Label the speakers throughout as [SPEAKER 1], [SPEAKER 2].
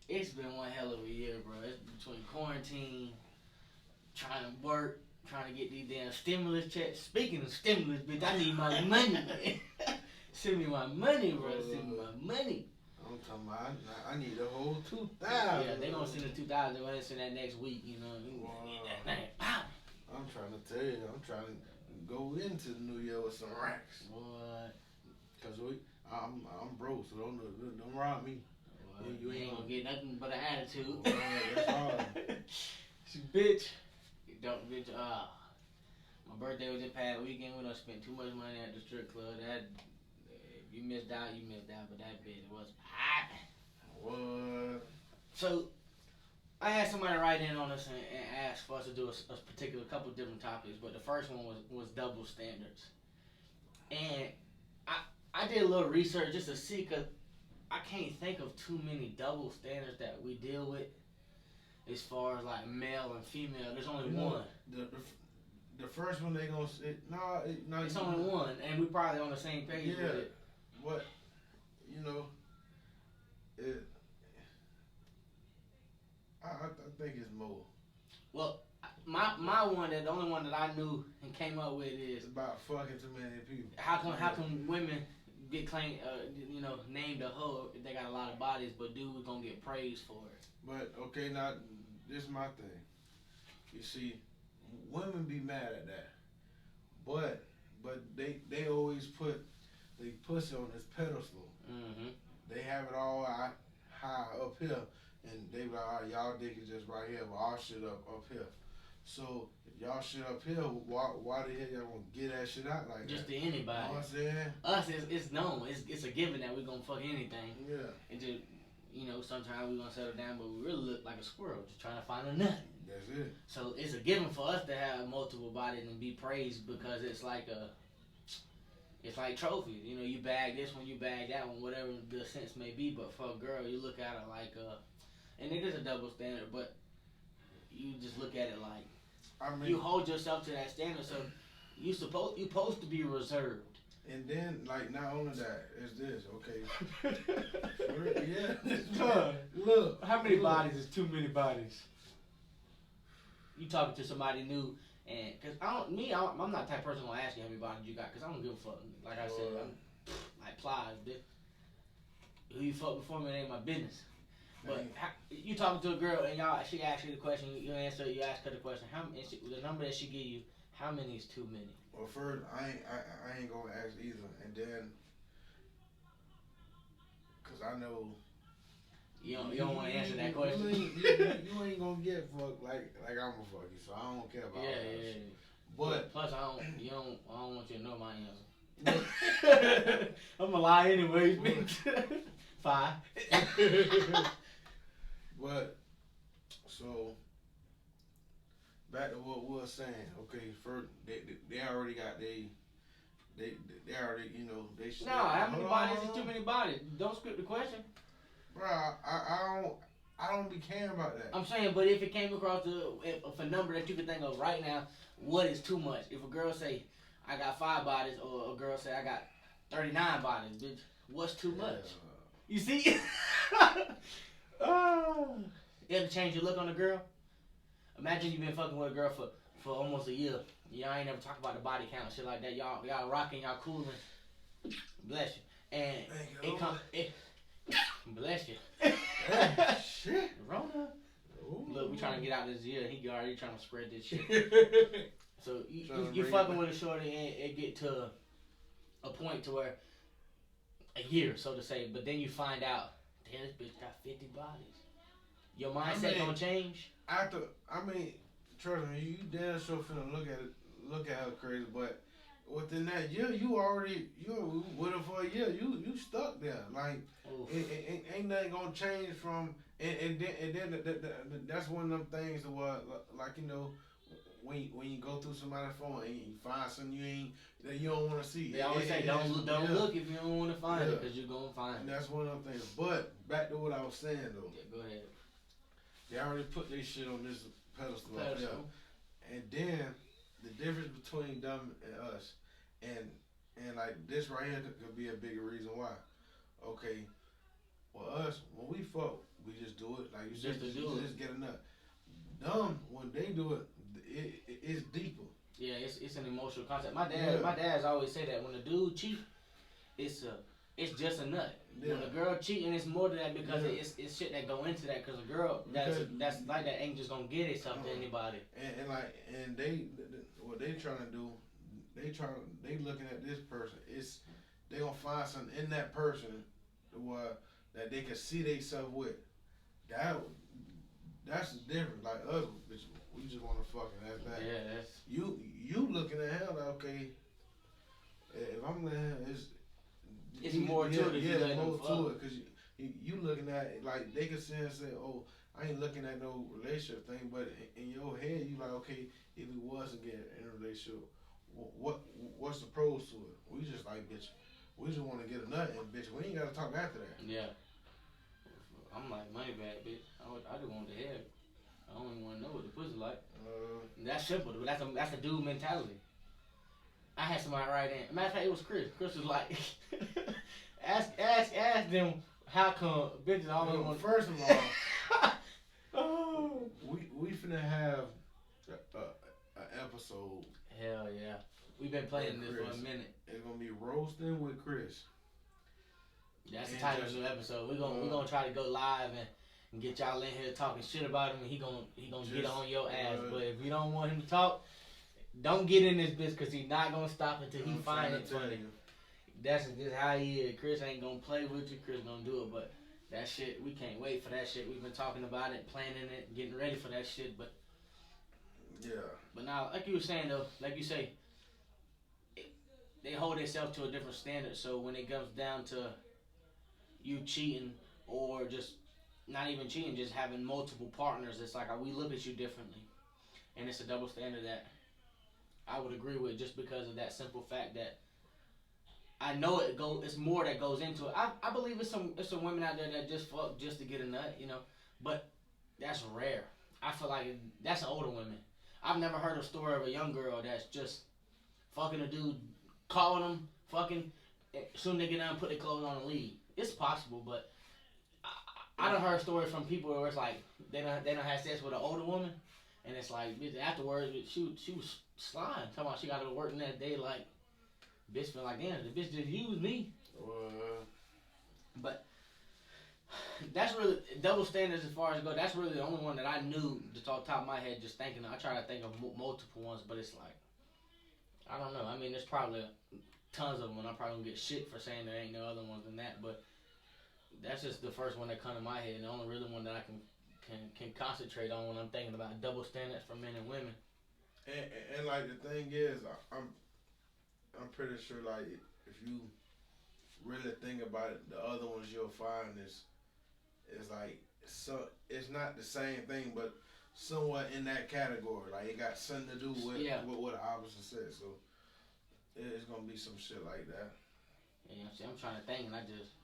[SPEAKER 1] It's been one hell of a year, bro. It's between quarantine, trying to work, trying to get these damn stimulus checks. Speaking of stimulus, bitch, I need my money, man. Send me my money, bro. Send me my money.
[SPEAKER 2] I'm talking about, I need the whole 2,000.
[SPEAKER 1] Yeah, they gonna send the 2,000. They gonna send that next week, you know. Get that thing. Pow.
[SPEAKER 2] I'm trying to tell you, I'm trying to go into the new year with some racks.
[SPEAKER 1] What?
[SPEAKER 2] Cause I'm broke, so don't rob me.
[SPEAKER 1] You ain't gonna get nothing but an attitude.
[SPEAKER 2] That's hard.
[SPEAKER 1] Bitch. Don't bitch. My birthday was this past weekend. We done spent too much money at the strip club. That if you missed out, you missed out. But that bitch was hot.
[SPEAKER 2] What?
[SPEAKER 1] So I had somebody write in on us and ask for us to do a particular couple different topics. But the first one was double standards, and I did a little research just to see, cause I can't think of too many double standards that we deal with as far as like male and female. There's only one.
[SPEAKER 2] The first one they gonna say no.
[SPEAKER 1] It's only one, and we probably on the same page with it.
[SPEAKER 2] What it. I think it's more.
[SPEAKER 1] Well, my one, the only one that I knew and came up with is
[SPEAKER 2] It's about fucking too many people.
[SPEAKER 1] How come women get claimed, named a hoe if they got a lot of bodies, but dudes gonna get praised for it?
[SPEAKER 2] But okay, now this is my thing. You see, women be mad at that, but they always put they pussy on this pedestal.
[SPEAKER 1] Mm-hmm.
[SPEAKER 2] They have it all high up here, and they be like, all right, y'all dick is just right here, but our shit up here. So if y'all shit up here, why the hell y'all gonna get that shit out like
[SPEAKER 1] just
[SPEAKER 2] that?
[SPEAKER 1] to anybody.
[SPEAKER 2] You know what I'm saying?
[SPEAKER 1] Us, it's known. It's a given that we gonna fuck anything.
[SPEAKER 2] Yeah.
[SPEAKER 1] And just sometimes we gonna settle down, but we really look like a squirrel just trying to find a nut.
[SPEAKER 2] That's it.
[SPEAKER 1] So it's a given for us to have multiple bodies and be praised because it's like trophies. You bag this one, you bag that one, whatever the sense may be. But for a girl, you look at it like and it is a double standard, but you just look at it like you hold yourself to that standard. So you supposed to be reserved.
[SPEAKER 2] And then, like, not only that, it's this, okay?
[SPEAKER 1] Yeah.
[SPEAKER 2] Look.
[SPEAKER 1] How many bodies is too many bodies? You talking to somebody new, and cause I'm not the type of person gonna ask you how many bodies you got, cause I don't give a fuck. Like I said, I'm like plies, bitch. Who you fuck before me, it ain't my business. But you talking to a girl and she asks you the question, you answer, you ask her the question. The number that she give you, how many is too many?
[SPEAKER 2] Well, first I ain't gonna ask either, and then, cause I know
[SPEAKER 1] you don't want to answer that question.
[SPEAKER 2] You ain't gonna get fucked like I'm gonna fuck you, so I don't care about all that shit. But
[SPEAKER 1] plus I don't want you to know my answer. I'm gonna lie anyways, bitch. 5.
[SPEAKER 2] But so back to what we were saying. Okay, first they already got they already they.
[SPEAKER 1] No, how many bodies is too many bodies? Don't script the question.
[SPEAKER 2] Bro, I don't be caring about that.
[SPEAKER 1] I'm saying, but if it came across if a number that you could think of right now, what is too much? If a girl say I got 5 bodies, or a girl say I got 39 bodies, bitch, what's too much? You see? You ever change your look on a girl? Imagine you've been fucking with a girl for almost a year. Y'all ain't never talk about the body count and shit like that. Y'all rocking, y'all cooling. Bless you. And bless you.
[SPEAKER 2] Shit.
[SPEAKER 1] Rona. Look, we trying to get out this year. He already trying to spread this shit. So you fucking with a shorty and it get to a point to where a year, so to say, but then you find out, damn, this bitch got 50 bodies. Your mindset gonna change?
[SPEAKER 2] Trust me, you damn sure finna look at her crazy, but within that year, you with her for a year, you stuck there. Like, ain't nothing gonna change from, and then that's one of them things that was, like, when you go through somebody's phone and you find something that you don't want to see.
[SPEAKER 1] They always say don't look if you don't want to find it, because you're gonna find it.
[SPEAKER 2] And that's one of them things. But back to what I was saying though.
[SPEAKER 1] Yeah, go ahead.
[SPEAKER 2] They already put their shit on this pedestal up there. And then the difference between them and us, and like this right here could be a bigger reason why. Okay, for us, when we fuck, we just do do it. Like you said,
[SPEAKER 1] just
[SPEAKER 2] get a nut. Dumb when they do it, it's deeper.
[SPEAKER 1] Yeah, it's an emotional concept. My dad's always say that when a dude cheat, it's just a nut. Yeah. When a girl cheating, it's more than that because it's shit that go into that. Because a girl that's like that ain't just gonna get itself to anybody.
[SPEAKER 2] And they what they trying to do, they looking at this person. They gonna find something in that person that they can see themselves with. That's different. Like us, bitch, we just want to fucking. That's that.
[SPEAKER 1] Yeah, that's
[SPEAKER 2] you looking at him like, okay, if I'm letting him,
[SPEAKER 1] it's more to it.
[SPEAKER 2] Yeah, more to it, cause you looking at it, like they can sit and say, oh, I ain't looking at no relationship thing, but in your head you like, okay, if we wasn't getting in a relationship, what's the pros to it? We just like, bitch, we just want to get a nut, and bitch, we ain't gotta talk after that.
[SPEAKER 1] Yeah. I'm like, money bag, bitch. I just want the head. I don't even want to know what the pussy like. That's simple. That's a dude mentality. I had somebody write in. Matter of fact, it was Chris. Chris was like, ask them how come bitches always want.
[SPEAKER 2] First of all, we finna have an episode.
[SPEAKER 1] Hell yeah, we've been playing this for a minute.
[SPEAKER 2] It's gonna be roasting with Chris.
[SPEAKER 1] That's the title of the episode. We're gonna try to go live and get y'all in here talking shit about him, and he gonna get on your ass. But if you don't want him to talk, don't get in this bitch because he's not gonna stop until he find it funny. That's just how he is. Chris ain't gonna play with you. Chris gonna do it, but that shit, we can't wait for that shit. We've been talking about it, planning it, getting ready for that shit. But
[SPEAKER 2] yeah.
[SPEAKER 1] But now, like you were saying though, like you say, they hold themselves to a different standard. So when it comes down to you cheating or just not even cheating, just having multiple partners, it's like we look at you differently, and it's a double standard that I would agree with just because of that simple fact that I know it's more that goes into it. I believe it's some women out there that just fuck just to get a nut, you know, but that's rare. I feel like that's older women. I've never heard a story of a young girl that's just fucking a dude, calling him, fucking, soon they get down, put their clothes on and leave. It's possible, but I done heard stories from people where it's like they don't have sex with an older woman, and it's like afterwards she was slime. Talking about she got to work in that day, like bitch feel like damn the bitch just used me. But that's really double standards as far as go. That's really the only one that I knew just off the top of my head. Just thinking, I try to think of multiple ones, but it's like I don't know. I mean, there's probably tons of them, and I'm probably gonna get shit for saying there ain't no other ones than that, but. That's just the first one that come to my head, and the only really one that I can concentrate on when I'm thinking about double standards for men and women.
[SPEAKER 2] And like the thing is, I'm pretty sure like if you really think about it, the other ones you'll find is like it's not the same thing, but somewhat in that category. Like it got something to do with what the opposite said. So it's gonna be some shit like that.
[SPEAKER 1] Yeah, see, I'm trying to think, and I just.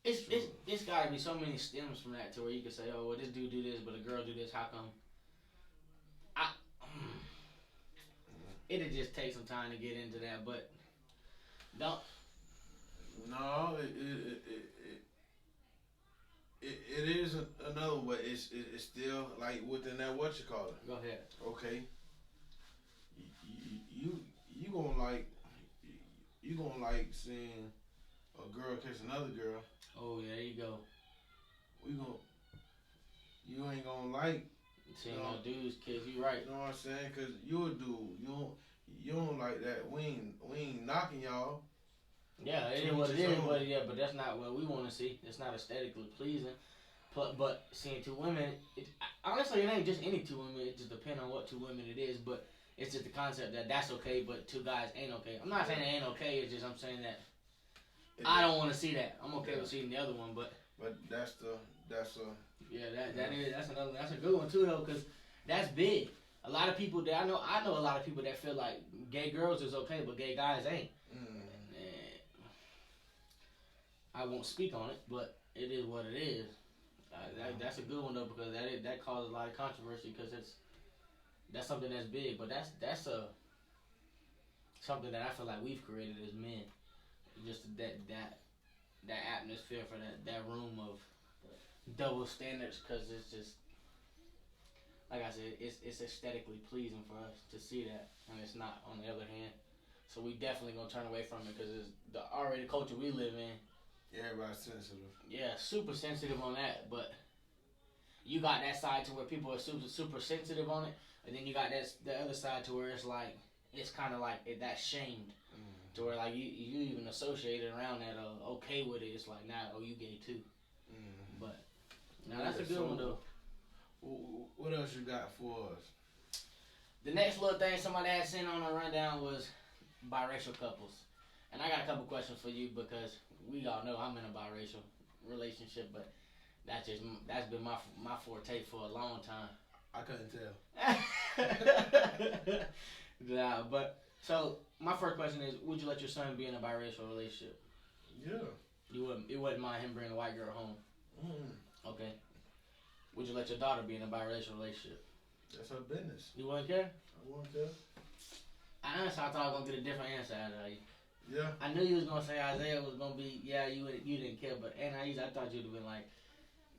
[SPEAKER 1] It's gotta be so many stems from that to where you can say, oh, well, this dude do this, but a girl do this. How come? It'll just take some time to get into that, but don't.
[SPEAKER 2] No, it is another way. It's still like within that what you call it.
[SPEAKER 1] Go ahead.
[SPEAKER 2] Okay. You gonna like seeing a girl kiss another girl.
[SPEAKER 1] Oh, there you go.
[SPEAKER 2] You ain't gonna like
[SPEAKER 1] seeing no dudes kiss. You right.
[SPEAKER 2] You know what I'm saying? Cause you a dude. You don't like that. We ain't knocking y'all.
[SPEAKER 1] Yeah, it is what it is. But that's not what we want to see. It's not aesthetically pleasing. But seeing two women, honestly, it ain't just any two women. It just depends on what two women it is. But it's just the concept that that's okay, but two guys ain't okay. I'm not saying it ain't okay. It's just I'm saying that. I don't want to see that. I'm okay with seeing the other one, but
[SPEAKER 2] that's
[SPEAKER 1] a good one too though, because that's big. A lot of people that I know a lot of people that feel like gay girls is okay, but gay guys ain't. I won't speak on it, but it is what it is. That's a good one though, because that causes a lot of controversy because that's something that's big, but that's something that I feel like we've created as men. Just that atmosphere for that room of double standards because it's just like I said, it's aesthetically pleasing for us to see that, and it's not on the other hand. So we definitely gonna turn away from it because it's the already culture we live in.
[SPEAKER 2] Everybody's sensitive.
[SPEAKER 1] Yeah, super sensitive on that, but you got that side to where people are super sensitive on it, and then you got the other side to where it's like it's kind of like that's shamed, to where like you even associate it around that okay with it. It's like nah, oh you gay too, but now that's a good one though.
[SPEAKER 2] What else you got for us?
[SPEAKER 1] The next little thing somebody had sent on a rundown was biracial couples, and I got a couple questions for you because we all know I'm in a biracial relationship, but that's been my forte for a long time.
[SPEAKER 2] I couldn't tell.
[SPEAKER 1] Nah, but so my first question is: would you let your son be in a biracial relationship?
[SPEAKER 2] Yeah.
[SPEAKER 1] You wouldn't mind him bringing a white girl home? Okay. Would you let your daughter be in a biracial relationship?
[SPEAKER 2] That's her business.
[SPEAKER 1] You wouldn't care?
[SPEAKER 2] I wouldn't care.
[SPEAKER 1] Honestly, I thought I was gonna get a different answer out of you.
[SPEAKER 2] Yeah.
[SPEAKER 1] I knew you was gonna say Isaiah was gonna be you didn't care, but Anais, I thought you'd have been like,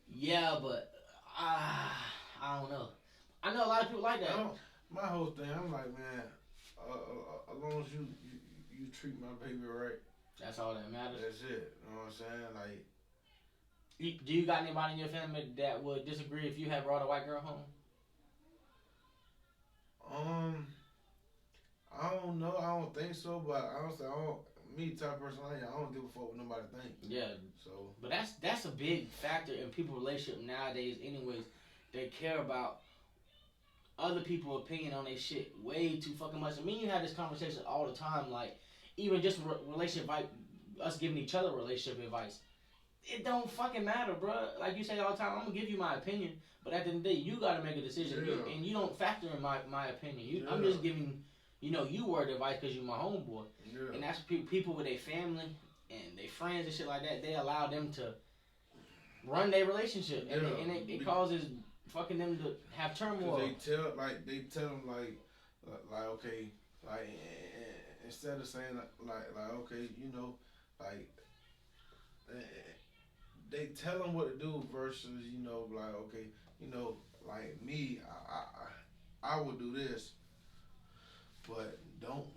[SPEAKER 1] yeah, but I don't know. I know a lot of people like that.
[SPEAKER 2] My whole thing, I'm like, man, as long as you treat my baby right,
[SPEAKER 1] that's all that matters.
[SPEAKER 2] That's it. You know what I'm saying? Like,
[SPEAKER 1] do you got anybody in your family that would disagree if you had brought a white girl home?
[SPEAKER 2] I don't know. I don't think so. But honestly, me type of person I don't give a fuck what nobody think.
[SPEAKER 1] Yeah.
[SPEAKER 2] So.
[SPEAKER 1] But that's a big factor in people's relationship nowadays. Anyways, they care about other people's opinion on their shit way too fucking much. I mean, you have this conversation all the time. Like, even just relationship, us giving each other relationship advice. It don't fucking matter, bro. Like you say all the time, I'm gonna give you my opinion, but at the end of the day, you gotta make a decision, and you don't factor in my opinion. I'm just giving, you word advice because you're my homeboy, and that's people with their family and their friends and shit like that. They allow them to run their relationship, and it causes fucking them to have turmoil.
[SPEAKER 2] They tell them okay, like instead of saying like okay, they tell them what to do versus like okay, like me, I would do this, but don't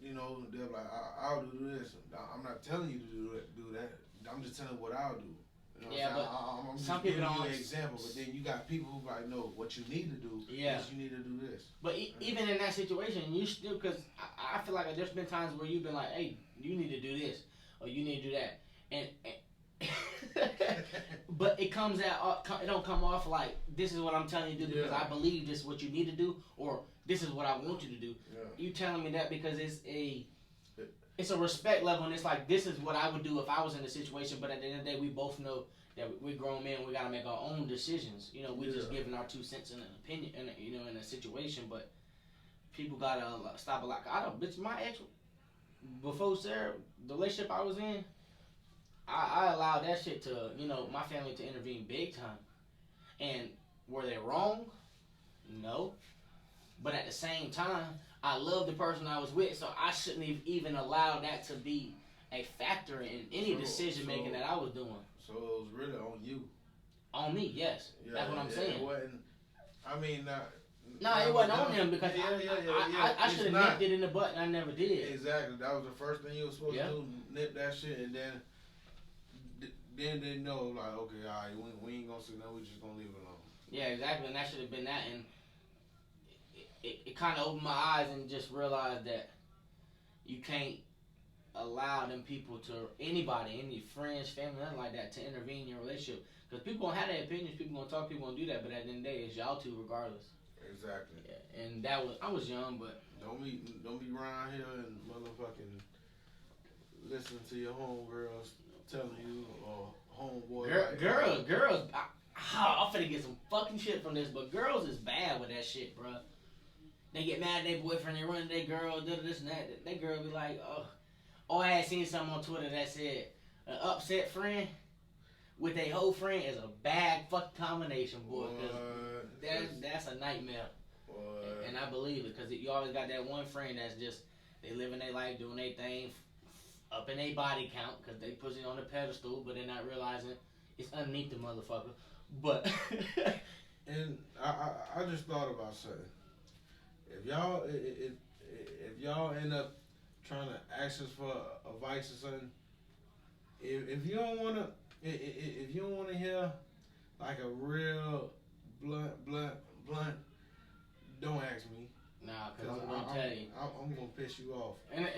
[SPEAKER 2] they're like I'll do this. I'm not telling you to do that. I'm just telling you what I'll do. I'm
[SPEAKER 1] some people don't.
[SPEAKER 2] Give you an example, but then you got people who like no, what you need to do is you need to do this.
[SPEAKER 1] But even in that situation, you still because I feel like there's been times where you've been like, hey, you need to do this or you need to do that, and but it comes out. It don't come off like this is what I'm telling you to do because I believe this is what you need to do, or this is what I want you to do.
[SPEAKER 2] Yeah.
[SPEAKER 1] You telling me that because it's a respect level, and it's like this is what I would do if I was in the situation. But at the end of the day, we both know that we're grown men. We gotta make our own decisions. We're just giving our 2 cents in an opinion, in a situation. But people gotta stop a lot. I don't, bitch. My ex, before Sarah, the relationship I was in. I allowed that shit to, my family to intervene big time. And were they wrong? No. But at the same time, I love the person I was with, so I shouldn't have even allowed that to be a factor in any decision making that I was doing.
[SPEAKER 2] So it was really on you.
[SPEAKER 1] On me, yes. That's what I'm saying.
[SPEAKER 2] It wasn't, I mean,
[SPEAKER 1] it wasn't on them because I should have nipped it in the butt and I never did.
[SPEAKER 2] Exactly. That was the first thing you were supposed to do, nip that shit, and then they know, like, okay, all right, we ain't gonna say no, we just gonna leave it alone.
[SPEAKER 1] Yeah, exactly, and that should have been that, and it kind of opened my eyes and just realized that you can't allow them people anybody, any friends, family, nothing like that, to intervene in your relationship. Because people gonna have their opinions, people gonna talk, people gonna do that, but at the end of the day, it's y'all two regardless.
[SPEAKER 2] Exactly.
[SPEAKER 1] Yeah, and I was young, but
[SPEAKER 2] don't be around here and motherfucking listen to your homegirls telling you or homeboy.
[SPEAKER 1] Girls. I'm finna get some fucking shit from this, but girls is bad with that shit, bro. They get mad at their boyfriend, they run to their girl, this and that. That girl be like, I had seen something on Twitter that said an upset friend with a whole friend is a bad fucking combination, boy. Cause that's a nightmare. And I believe it, because you always got that one friend that's just, they living their life, doing their thing, up in their body count, because they push it on the pedestal, but they're not realizing It's underneath the motherfucker. But
[SPEAKER 2] and I just thought about something. If y'all end up trying to ask us for advice or something, if you don't wanna if you don't wanna hear like a real blunt, don't ask me.
[SPEAKER 1] Nah, cause I'm gonna tell you.
[SPEAKER 2] I'm gonna piss you off.
[SPEAKER 1] And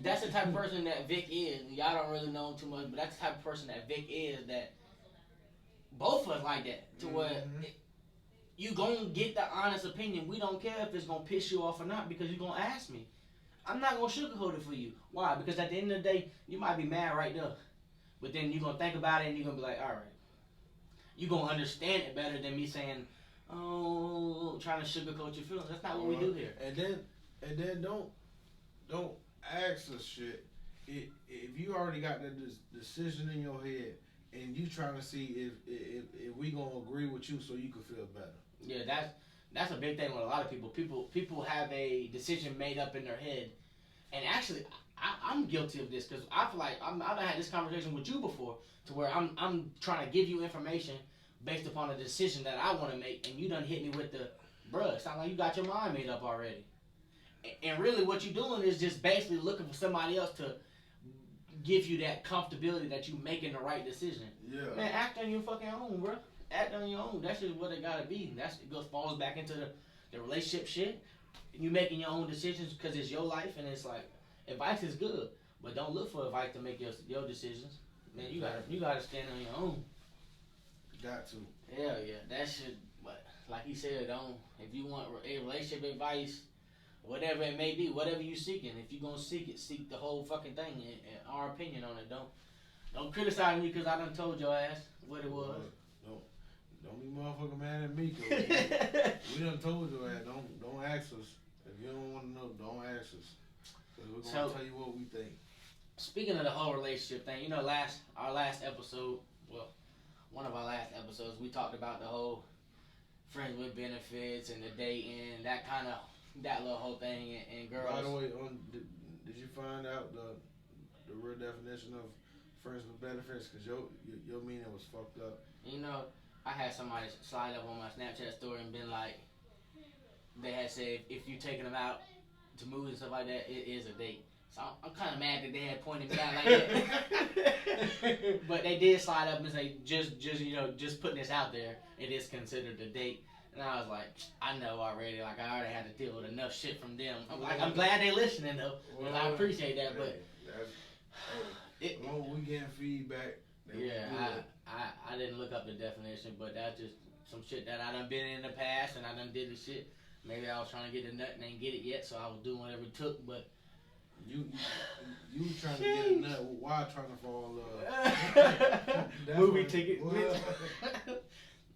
[SPEAKER 1] that's the type of person that Vic is. Y'all don't really know him too much, but that's the type of person that Vic is. That both of us like that. To where you gonna get the honest opinion. We don't care if it's gonna piss you off or not because you gonna ask me. I'm not gonna sugarcoat it for you. Why? Because at the end of the day, you might be mad right there, but then you're gonna think about it and you're gonna be like, all right. You gonna understand it better than me saying, "Oh, trying to sugarcoat your feelings." That's not what we do here.
[SPEAKER 2] And then don't ask us shit. If you already got the decision in your head and you trying to see if we gonna agree with you so you can feel better.
[SPEAKER 1] Yeah, that's a big thing with a lot of people. People have a decision made up in their head, and actually, I'm guilty of this because I feel like I've had this conversation with you before, to where I'm trying to give you information based upon a decision that I want to make, and you done hit me with the, bruh, it sounds like you got your mind made up already. And really, what you're doing is just basically looking for somebody else to give you that comfortability that you making the right decision.
[SPEAKER 2] Yeah.
[SPEAKER 1] Man, act on your fucking own, bruh. Act on your own. That's just what it gotta be. Falls back into the relationship shit. You making your own decisions because it's your life, and it's like advice is good, but don't look for advice to make your decisions. Man, you gotta stand on your own.
[SPEAKER 2] Got to.
[SPEAKER 1] Hell yeah, that shit. But like he said, if you want a relationship advice, whatever it may be, whatever you seeking, if you gonna seek it, seek the whole fucking thing. And our opinion on it. Don't criticize me because I done told your ass what it was.
[SPEAKER 2] Don't be motherfucking mad at me, cause we done told your ass. Don't ask us. If you don't want to know, don't ask us. Cause we're gonna tell you what we think.
[SPEAKER 1] Speaking of the whole relationship thing, our last episode, well, one of our last episodes, we talked about the whole friends with benefits and the dating, that little whole thing, and girls.
[SPEAKER 2] By the way, did you find out the real definition of friends with benefits? Cause your meaning was fucked up.
[SPEAKER 1] I had somebody slide up on my Snapchat story and been like, they had said if you taking them out to movies and stuff like that, it is a date. So I'm kind of mad that they had pointed me out like that. But they did slide up and say, just putting this out there, it is considered a date. And I was like, I know already. Like, I already had to deal with enough shit from them. I'm glad they listening though. Well, I appreciate that. But
[SPEAKER 2] as long as we getting feedback.
[SPEAKER 1] I didn't look up the definition, but that's just some shit that I done been in the past, and I done did the shit. Maybe I was trying to get the nut and ain't get it yet, so I was doing whatever it took. But
[SPEAKER 2] you trying to get a nut while trying to fall in love.
[SPEAKER 1] Movie ticket.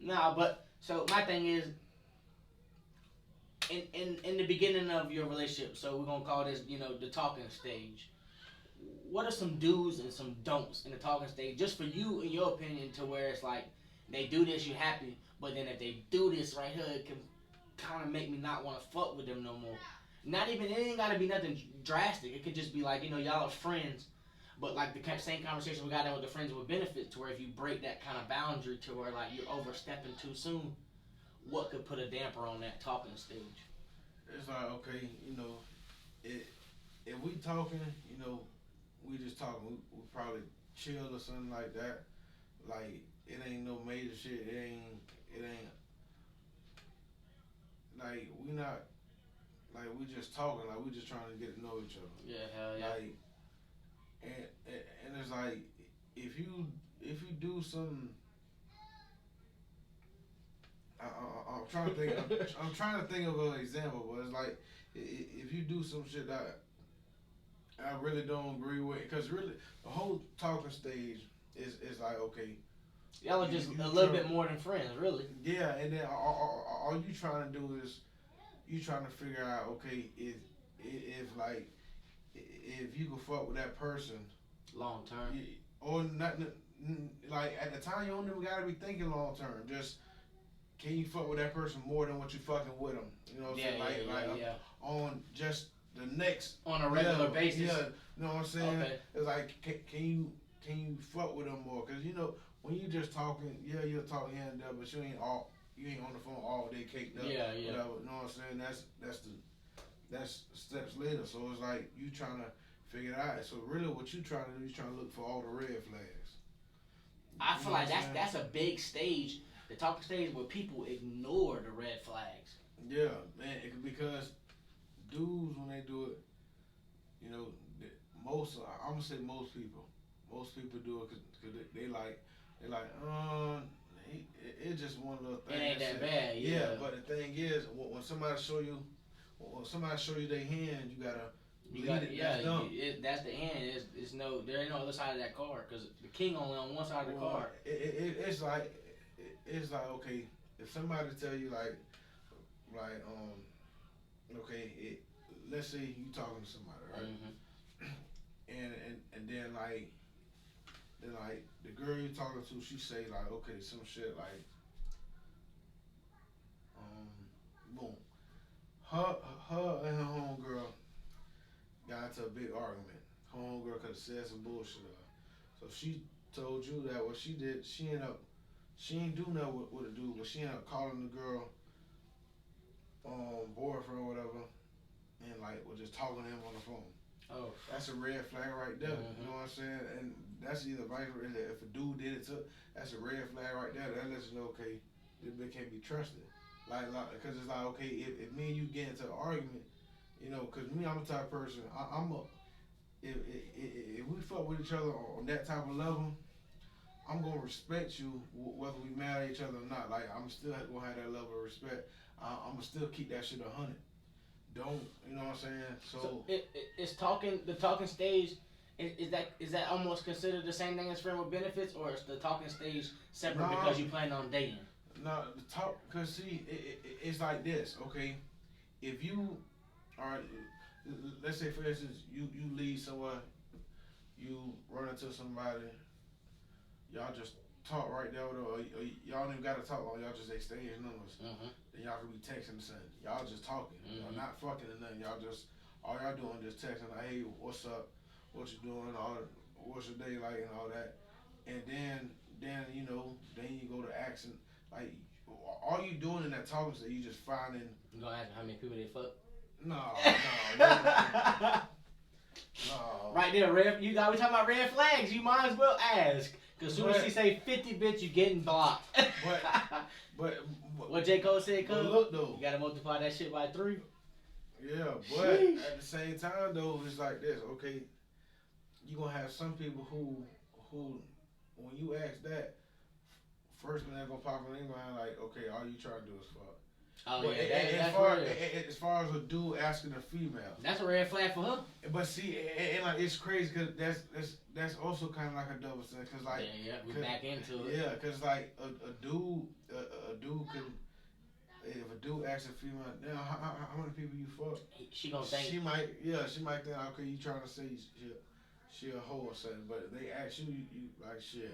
[SPEAKER 1] Nah, but so my thing is, in the beginning of your relationship, so we're gonna call this, the talking stage. What are some do's and some don'ts in the talking stage, just for you, in your opinion, to where it's like they do this, you happy, but then if they do this right here, it can kind of make me not want to fuck with them no more. It ain't gotta be nothing drastic. It could just be like, y'all are friends, but like the same conversation we got in with the friends with benefits, to where if you break that kind of boundary to where like you're overstepping too soon, what could put a damper on that talking stage?
[SPEAKER 2] It's like, okay, if we talking, we just talking, we probably chill or something like that. Like, it ain't no major shit. It ain't like we just talking. Like, we just trying to get to know each other.
[SPEAKER 1] Yeah, hell yeah.
[SPEAKER 2] Like, and it's like, if you do something, I'm trying to think. I'm trying to think of an example, but it's like, if you do some shit that I really don't agree with, because really the whole talking stage is like, okay,
[SPEAKER 1] y'all are just a little bit more than friends, really.
[SPEAKER 2] Yeah, and then all you trying to do is you trying to figure out, okay, if you can fuck with that person
[SPEAKER 1] long term,
[SPEAKER 2] or not, like at the time you don't even gotta be thinking long term. Just can you fuck with that person more than what you fucking with them? You know what I'm saying?
[SPEAKER 1] Yeah.
[SPEAKER 2] On just the next
[SPEAKER 1] on a regular basis.
[SPEAKER 2] Yeah, you know what I'm saying?
[SPEAKER 1] Okay.
[SPEAKER 2] It's like, can you fuck with them more? Because when you just talking, yeah, you'll talk here and there, but you ain't on the phone all day caked up.
[SPEAKER 1] Yeah, yeah.
[SPEAKER 2] Whatever, you know what I'm saying? That's steps later. So it's like you trying to figure it out. So really, what you trying to do, you trying to look for all the red flags.
[SPEAKER 1] I feel like that's a big stage, the talking stage where people ignore the red flags.
[SPEAKER 2] Yeah, man, because dudes when they do it, you know, I'm gonna say most people do it because they like it's just one little thing.
[SPEAKER 1] It ain't that bad. Yeah,
[SPEAKER 2] but the thing is, when somebody show you their hand, you gotta.
[SPEAKER 1] That's the end. There ain't no other side of that card because the king only on one side of the card.
[SPEAKER 2] It's like okay, if somebody tell you okay, let's say you talking to somebody, right?
[SPEAKER 1] Mm-hmm.
[SPEAKER 2] And then the girl you talking to, she say like, okay, some shit like, boom, her and her homegirl got into a big argument. Her homegirl could have said some bullshit. So she told you that what she did, she ain't do nothing with a dude, but she ended up calling the girl boyfriend or whatever, and like was just talking to him on the phone.
[SPEAKER 1] Oh,
[SPEAKER 2] that's a red flag right there.
[SPEAKER 1] Mm-hmm.
[SPEAKER 2] You know what I'm saying? And that's either vice versa. If a dude did it to, that's a red flag right there. That lets you know, okay, this bitch can't be trusted. Like, cause it's like, okay, if me and you get into an argument, you know, cause me, I'm the type of person. If we fuck with each other on that type of level, I'm gonna respect you whether we mad at each other or not. Like, I'm still gonna have that level of respect. I'm gonna still keep that shit 100. Don't, you know what I'm saying? So
[SPEAKER 1] it's the talking stage. Is that almost considered the same thing as friend with benefits, or is the talking stage separate because you plan on dating?
[SPEAKER 2] No, the talk, cause see, it's like this. Okay, if you are, let's say for instance, you leave somewhere, you run into somebody, y'all just talk right there, or y'all don't even gotta talk long. Y'all just exchange numbers.
[SPEAKER 1] Mm-hmm.
[SPEAKER 2] Then y'all can be texting or something. Y'all just talking.
[SPEAKER 1] Mm-hmm.
[SPEAKER 2] Y'all not fucking or nothing. All y'all doing just texting like, hey, what's up? What you doing? What's your day like and all that. And then you know, then you go to action. Like, all you doing in that talking stage, you just finding.
[SPEAKER 1] You gonna ask me how many people they fuck?
[SPEAKER 2] No. No.
[SPEAKER 1] Right there, we talking about red flags. You might as well ask. Cause soon as she say 50, bitch, you getting blocked. But what J. Cole said, cuz,
[SPEAKER 2] look though,
[SPEAKER 1] you gotta multiply that shit by 3.
[SPEAKER 2] Yeah, but sheesh. At the same time though, it's like this. Okay, you gonna have some people who when you ask that, first thing they're gonna pop in their mind like, okay, all you trying to do is fuck.
[SPEAKER 1] Oh
[SPEAKER 2] but
[SPEAKER 1] yeah,
[SPEAKER 2] as far as a dude asking a female,
[SPEAKER 1] that's a red flag for her.
[SPEAKER 2] But see, and like it's crazy because that's also kind of like a double standard. Cause like
[SPEAKER 1] we back into it.
[SPEAKER 2] Yeah, cause like a dude can, if a dude asks a female, now how many people you fuck?
[SPEAKER 1] She gonna think.
[SPEAKER 2] She might think, okay, you trying to say she a hoe or something, but they ask you like shit.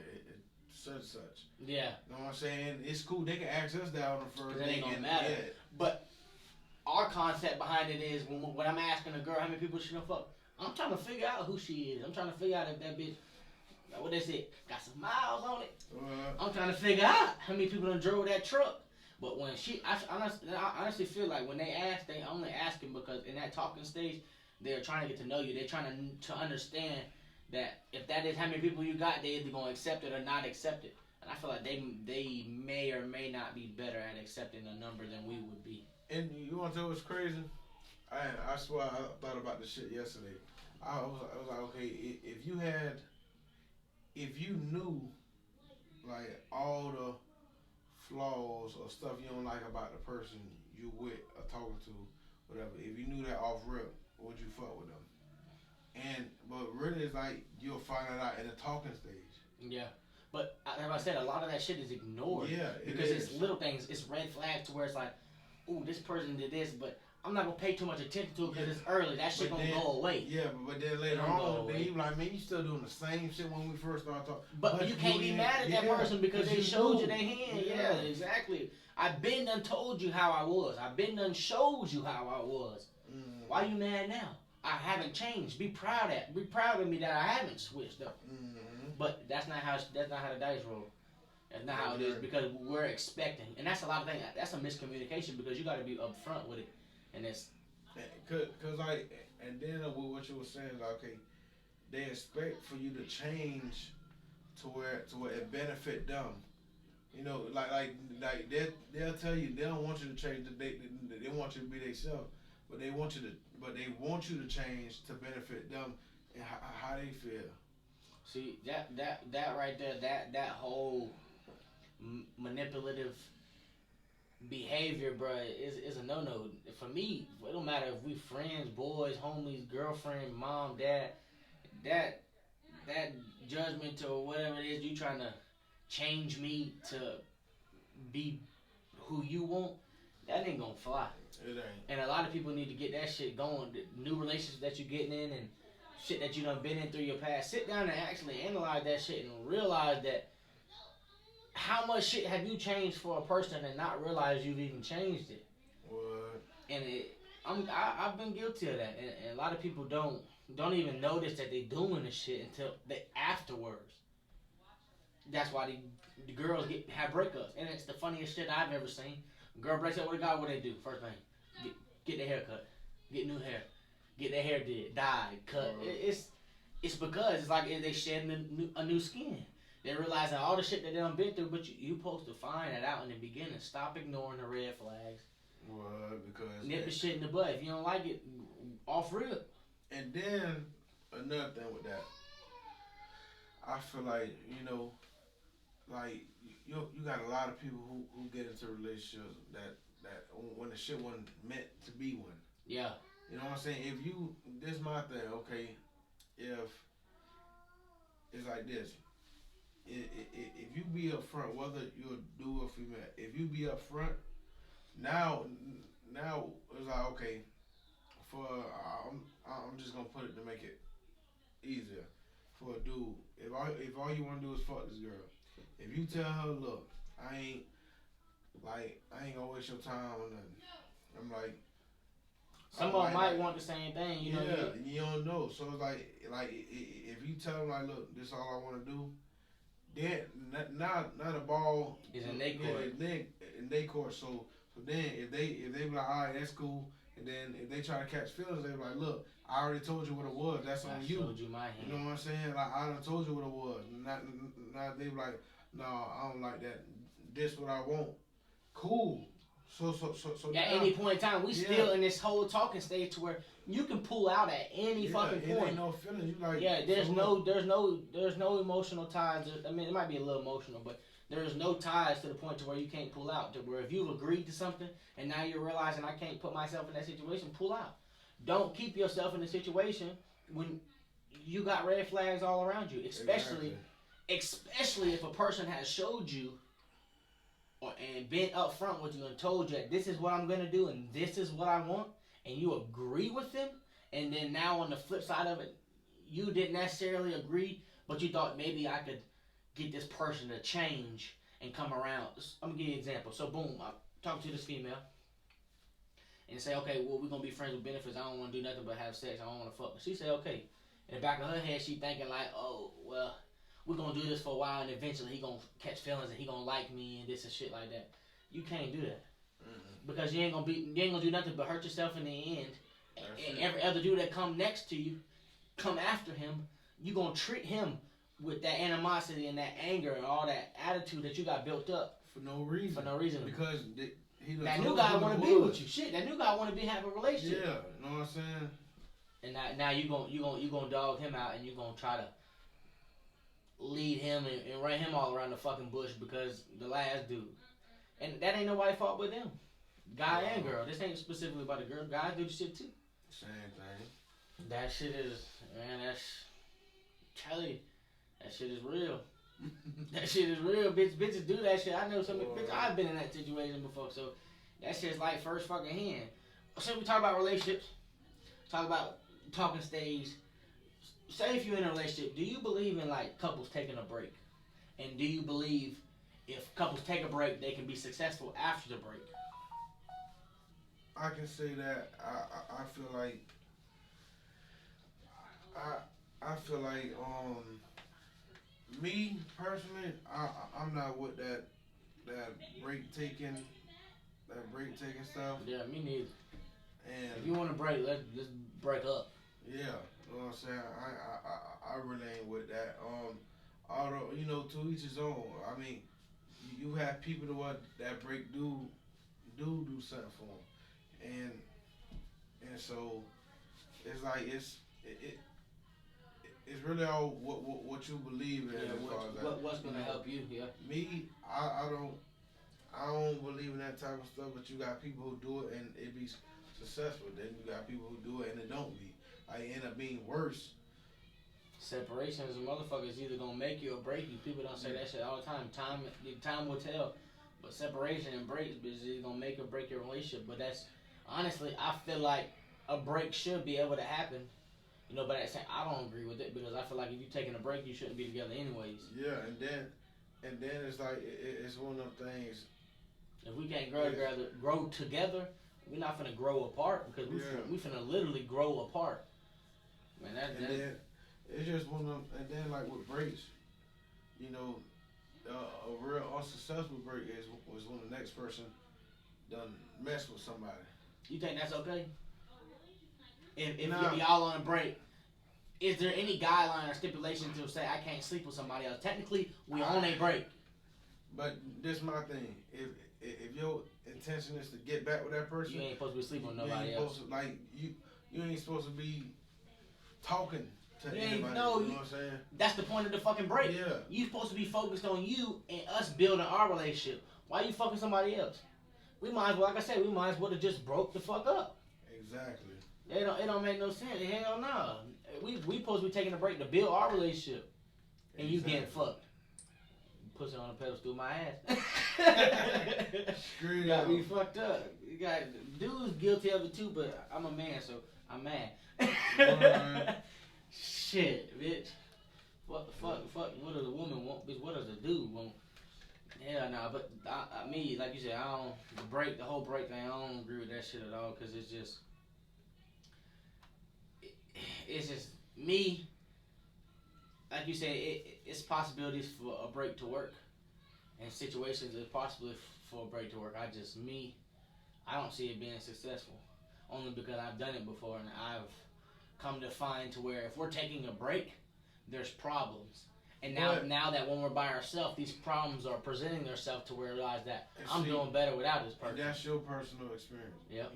[SPEAKER 2] Such and such.
[SPEAKER 1] Yeah.
[SPEAKER 2] You know what I'm saying? It's cool. They can ask us that on the first
[SPEAKER 1] day. It ain't gonna matter. Yeah. But our concept behind it is when I'm asking a girl how many people she gonna fuck, I'm trying to figure out who she is. I'm trying to figure out if that bitch, what they say, got some miles on it. I'm trying to figure out how many people done drove that truck. But when I honestly feel like when they ask, they only asking because in that talking stage, they're trying to get to know you. They're trying to understand that if that is how many people you got, they either gonna accept it or not accept it. And I feel like they may or may not be better at accepting a number than we would be.
[SPEAKER 2] And you want to know what's crazy? I swear I thought about this shit yesterday. I was like, okay, if you knew like all the flaws or stuff you don't like about the person you with or talking to, whatever, if you knew that off rip, would you fuck with them? But really, it's like you'll find it out in the talking stage.
[SPEAKER 1] Yeah, but like I said, a lot of that shit is ignored.
[SPEAKER 2] Yeah,
[SPEAKER 1] because it's little things. It's red flags to where it's like, ooh, this person did this, but I'm not gonna pay too much attention to it because it's early. That shit gonna go away.
[SPEAKER 2] Yeah, but then later on, then you like, man, you still doing the same shit when we first started talking.
[SPEAKER 1] But you can't be mad at that person because they showed you their hand. Yeah, exactly. I've been done told you how I was. I've been done showed you how I was. Why you mad now? I haven't changed. Be proud of me that I haven't switched up. but that's not how the dice roll. That's not how it is because we're expecting, and that's a lot of things. That's a miscommunication because you got to be upfront with it, and it's
[SPEAKER 2] cause like, and then with what you were saying, like, okay, they expect for you to change to where it benefit them. You know, like they'll tell you they don't want you to change. They want you to be themselves, but they want you to change to benefit them and how they feel.
[SPEAKER 1] See that right there, that whole manipulative behavior, bruh, is a no. For me, it don't matter if we friends, boys, homies, girlfriend, mom, dad. That judgment or whatever it is, you trying to change me to be who you want, that ain't gonna fly.
[SPEAKER 2] It ain't.
[SPEAKER 1] And a lot of people need to get that shit going. The new relationships that you're getting in and shit that you done been in through your past. Sit down and actually analyze that shit and realize that how much shit have you changed for a person and not realize you've even changed it.
[SPEAKER 2] What?
[SPEAKER 1] And I've been guilty of that. And a lot of people don't even notice that they doing this shit until they afterwards. That's why the girls have breakups, and it's the funniest shit I've ever seen. A girl breaks up with a guy, what they do? First thing, get their hair cut, get new hair, get their hair dyed, cut. It's because it's like they shedding a new skin. They realizing all the shit that they done been through, but you supposed to find that out in the beginning. Stop ignoring the red flags.
[SPEAKER 2] What? Because
[SPEAKER 1] nip the shit in the butt. If you don't like it, off rip.
[SPEAKER 2] And then another thing with that, I feel like like you got a lot of people who get into relationships that when the shit wasn't meant to be one.
[SPEAKER 1] Yeah.
[SPEAKER 2] You know what I'm saying? This my thing, okay? If it's like this, if you be up front, whether you're a dude or female, if you be up front, now it's like, okay, I'm just gonna put it to make it easier for a dude. If all you wanna do is fuck this girl, if you tell her, look, I ain't gonna waste your time or nothing. I'm like,
[SPEAKER 1] someone might want the same thing, you know.
[SPEAKER 2] Yeah, you don't know. So it's like if you tell them like, look, this is all I want to do, then not a ball
[SPEAKER 1] is in their court.
[SPEAKER 2] In their court. So then if they be like, all right, that's cool. And then if they try to catch feelings, they be like, look, I already told you what it was. That's on you.
[SPEAKER 1] I showed you my hand.
[SPEAKER 2] You know what I'm saying? Like, I done told you what it was. Not they be like, no, I don't like that. This what I want. Cool. So
[SPEAKER 1] at
[SPEAKER 2] now,
[SPEAKER 1] any point in time, we still in this whole talking stage to where you can pull out at any fucking point.
[SPEAKER 2] It ain't no feelings. You like,
[SPEAKER 1] there's no emotional ties. I mean, it might be a little emotional, but there's no ties to the point to where you can't pull out. To where if you've agreed to something and now you're realizing I can't put myself in that situation, pull out. Don't keep yourself in a situation when you got red flags all around you, especially if a person has showed you and been upfront with you and told you that this is what I'm gonna do and this is what I want, and you agree with them, and then now on the flip side of it, you didn't necessarily agree, but you thought maybe I could get this person to change and come around. I'm gonna give you an example. So boom, I talk to this female and say, okay, well, we're gonna be friends with benefits. I don't want to do nothing but have sex. I don't want to fuck. She said, okay. In the back of her head, she thinking like, oh, well, we're gonna do this for a while, and eventually he gonna catch feelings, and he gonna like me, and this and shit like that. You can't do that because you ain't gonna do nothing but hurt yourself in the end. And every other dude that come next to you, come after him, you gonna treat him with that animosity and that anger and all that attitude that you got built up
[SPEAKER 2] for no reason. Because
[SPEAKER 1] that new guy want to be with you. Shit, that new guy want to have a relationship.
[SPEAKER 2] Yeah, you know what I'm saying.
[SPEAKER 1] And now you gonna dog him out, and you gonna try to lead him and run him all around the fucking bush because the last dude. And that ain't nobody's fault but them. Guy and girl. This ain't specifically about the girl. Guys do the shit too.
[SPEAKER 2] Same thing.
[SPEAKER 1] That shit is, man, tell you, that shit is real. That shit is real. Bitches do that shit. I know some bitch. I've been in that situation before, so that shit's like first fucking hand. So we talk about relationships, talk about talking stage. Say if you're in a relationship, do you believe in like couples taking a break? And do you believe if couples take a break, they can be successful after the break?
[SPEAKER 2] I can say that I feel like Me personally, I'm not with that break taking stuff.
[SPEAKER 1] Yeah, me neither.
[SPEAKER 2] And
[SPEAKER 1] if you want to break, let's break up.
[SPEAKER 2] Yeah, you know what I'm saying. I really ain't with that. Although to each his own. I mean, you have people that break do something for them, and so it's like it's really all what you believe in.
[SPEAKER 1] Yeah, what's gonna help you? Yeah.
[SPEAKER 2] Me, I don't believe in that type of stuff. But you got people who do it and it be successful. Then you got people who do it and it don't be. I end up being worse.
[SPEAKER 1] Separation is a motherfucker is either gonna make you or break you. People don't say that shit all the time. Time will tell. But separation and breaks is either gonna make or break your relationship. But that's honestly, I feel like a break should be able to happen. But at the same, I don't agree with it because I feel like if you're taking a break, you shouldn't be together anyways.
[SPEAKER 2] Yeah, and then it's like it's one of them things.
[SPEAKER 1] If we can't grow together, we're not finna grow apart because we finna literally grow apart. Man,
[SPEAKER 2] then it's just one of them. And then like with breaks, a real unsuccessful break was when the next person done mess with somebody.
[SPEAKER 1] You think that's okay? If y'all on a break, is there any guideline or stipulation to say I can't sleep with somebody else? Technically, we on a break.
[SPEAKER 2] But this is my thing. If your intention is to get back with that person,
[SPEAKER 1] you ain't supposed to be sleeping with nobody else.
[SPEAKER 2] You ain't supposed to be talking to anybody. You
[SPEAKER 1] know
[SPEAKER 2] what I'm saying?
[SPEAKER 1] That's the point of the fucking break.
[SPEAKER 2] Yeah.
[SPEAKER 1] You supposed to be focused on you and us building our relationship. Why you fucking somebody else? We might as well, like I said, have just broke the fuck up.
[SPEAKER 2] Exactly.
[SPEAKER 1] It don't make no sense. Hell no. We supposed to be taking a break to build our relationship. And you getting fucked. Pussy on a pedestal, my ass. Got me fucked up. You got dudes guilty of it too, but I'm a man, so I'm mad. Shit, bitch. Fuck. What does a woman want? Bitch, what does a dude want? Hell nah, but me, like you said, the whole break thing, I don't agree with that shit at all, cause it's just me. Like you said, it's possibilities for a break to work, and situations it's possible for a break to work. I don't see it being successful, only because I've done it before, and I've come to find to where if we're taking a break, there's problems. And now that when we're by ourselves, these problems are presenting themselves to where we realize that I'm doing better without this person.
[SPEAKER 2] And that's your personal experience.
[SPEAKER 1] Yep.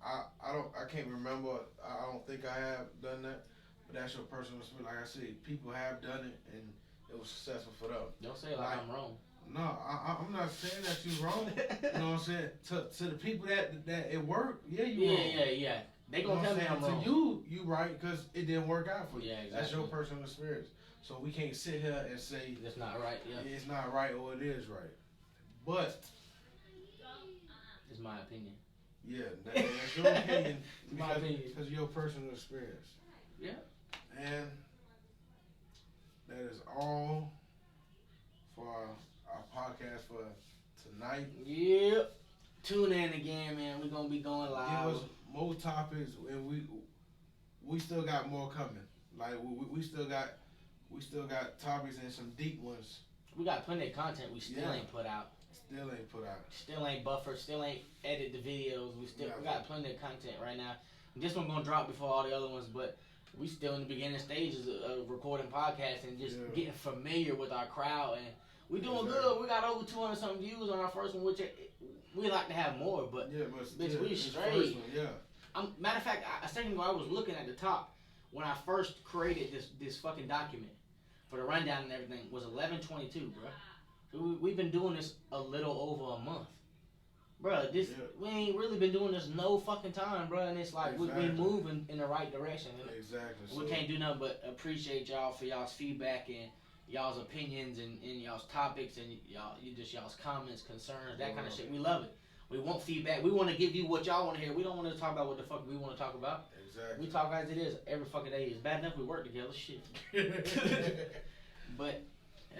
[SPEAKER 2] I can't remember. I don't think I have done that. But that's your personal experience. Like I said, people have done it and it was successful for them.
[SPEAKER 1] Don't say it like I'm wrong.
[SPEAKER 2] No, I'm not saying that you're wrong. You know what I'm saying? To the people that it worked, yeah, you wrong.
[SPEAKER 1] Yeah. They gonna tell me I'm wrong.
[SPEAKER 2] To you right because it didn't work out for you.
[SPEAKER 1] Yeah, exactly.
[SPEAKER 2] That's your personal experience. So we can't sit here and say
[SPEAKER 1] it's not right. Yeah,
[SPEAKER 2] it's not right or it is right. But
[SPEAKER 1] it's my opinion.
[SPEAKER 2] Yeah, that's your opinion.
[SPEAKER 1] My opinion
[SPEAKER 2] because of your personal experience.
[SPEAKER 1] Yeah.
[SPEAKER 2] And that is all for our podcast for tonight.
[SPEAKER 1] Yep. Tune in again, man. We're gonna be going live.
[SPEAKER 2] Give us more topics, and we still got more coming. Like we still got topics and some deep ones.
[SPEAKER 1] We got plenty of content we still ain't put out. Still ain't buffered. Still ain't edit the videos. We got plenty of content right now. This one gonna drop before all the other ones, but we still in the beginning stages of recording podcasts and just getting familiar with our crowd, and we doing good. We got over 200 something views on our first one, which we like to have more, but bitch, we straight. Matter of fact, a second ago I was looking at the top when I first created this fucking document for the rundown and everything was 11/22, bro. So we've been doing this a little over a month. Bro, we ain't really been doing this no fucking time, bro, and it's like we moving in the right direction.
[SPEAKER 2] Exactly.
[SPEAKER 1] We can't do nothing but appreciate y'all for y'all's feedback and y'all's opinions and y'all's topics and y'all's comments, concerns, that kind of shit. We love it. We want feedback. We want to give you what y'all want to hear. We don't want to talk about what the fuck we want to talk about.
[SPEAKER 2] Exactly.
[SPEAKER 1] We talk as it is every fucking day. It's bad enough we work together. Shit. But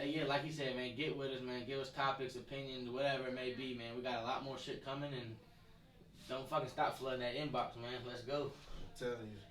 [SPEAKER 1] yeah, like you said, man, get with us, man. Give us topics, opinions, whatever it may be, man. We got a lot more shit coming, and don't fucking stop flooding that inbox, man. Let's go.
[SPEAKER 2] I'm telling you.